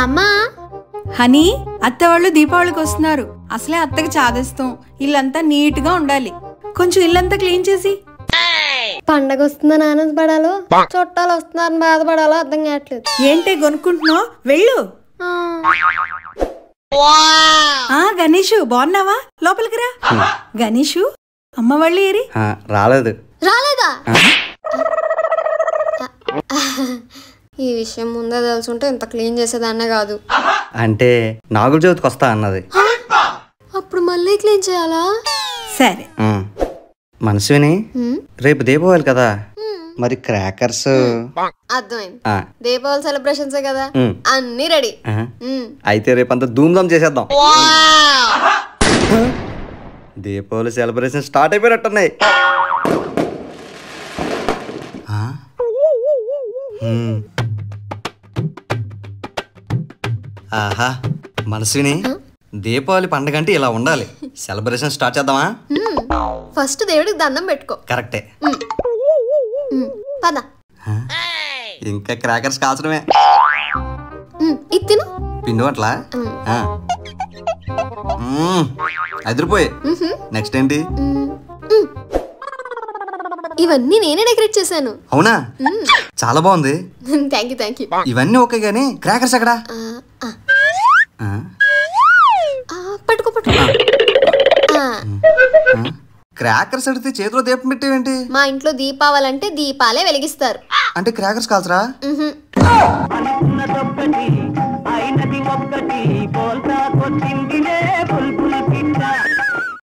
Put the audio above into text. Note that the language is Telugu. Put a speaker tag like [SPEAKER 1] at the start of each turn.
[SPEAKER 1] అమ్మా
[SPEAKER 2] హనీ, అత్త వాళ్ళు దీపావళికి వస్తున్నారు. అసలే అత్తకి చాదేస్తాం. ఇల్లంతా నీట్ గా ఉండాలి. కొంచెం ఇల్లంతా క్లీన్ చేసి.
[SPEAKER 1] పండగ వస్తుందని ఆనందపడాలో చుట్టాలు వస్తున్నారని బాధపడాలో అర్థం కావట్లేదు.
[SPEAKER 2] ఏంటే కొనుక్కుంటున్నావు? వెళ్ళు. గణేషు బాగున్నావా? లోపలికి రా. గణేషు, అమ్మ వాళ్ళు ఏరి?
[SPEAKER 1] రాలేదా? ఈ విషయం ముందే తెలుసుంటే ఇంత క్లీన్ చేసేదాన్నే కాదు.
[SPEAKER 3] అంటే నాగుల చవితికి వస్తా అన్నది.
[SPEAKER 1] అప్పుడు మళ్ళీ క్లీన్ చేయాలా?
[SPEAKER 2] సరే.
[SPEAKER 3] మనసుని రేపు దీపావళి కదా, మరి క్రాకర్స్.
[SPEAKER 1] అర్థమైంది. దీపావళి సెలబ్రేషన్స్ కదా, అన్ని రెడీ.
[SPEAKER 3] అయితే రేపంతా ధూమ్ధామ్ చేసేద్దాం. దీపావళి సెలబ్రేషన్ స్టార్ట్ అయిపోయినట్టున్నాయి. ఆహా, మనసుని దీపావళి పండగ అంటే ఇలా ఉండాలి. సెలబ్రేషన్ స్టార్ట్ చేద్దామా?
[SPEAKER 1] ఫస్ట్ దేవుడికి దండం పెట్టుకో.
[SPEAKER 3] కరెక్టే.
[SPEAKER 1] పద.
[SPEAKER 3] ఇంకా క్రాకర్స్ కాల్చడమే.
[SPEAKER 1] ఇత్తిను
[SPEAKER 3] పిండి వంటలా? అదిరిపోయి. నెక్స్ట్ ఏంటి?
[SPEAKER 1] ఇవన్నీ నేనే డెకరేట్ చేశాను.
[SPEAKER 3] అవునా? చాలా బాగుంది.
[SPEAKER 1] Thank you.
[SPEAKER 3] ఇవన్నీ ఓకే గానీ క్రాకర్స్ ఎక్కడా?
[SPEAKER 1] పట్టుకో.
[SPEAKER 3] క్రాకర్స్ అడిగితే చేతిలో దీపం పెట్టేవేంటి?
[SPEAKER 1] మా ఇంట్లో దీపావళంటే దీపాలే వెలిగిస్తారు.
[SPEAKER 3] అంటే క్రాకర్స్ కాల్చరా?
[SPEAKER 4] అనుకున్నదొక్కటి అయినది ఒక్కటి పోల్తా కొట్టిందిలే.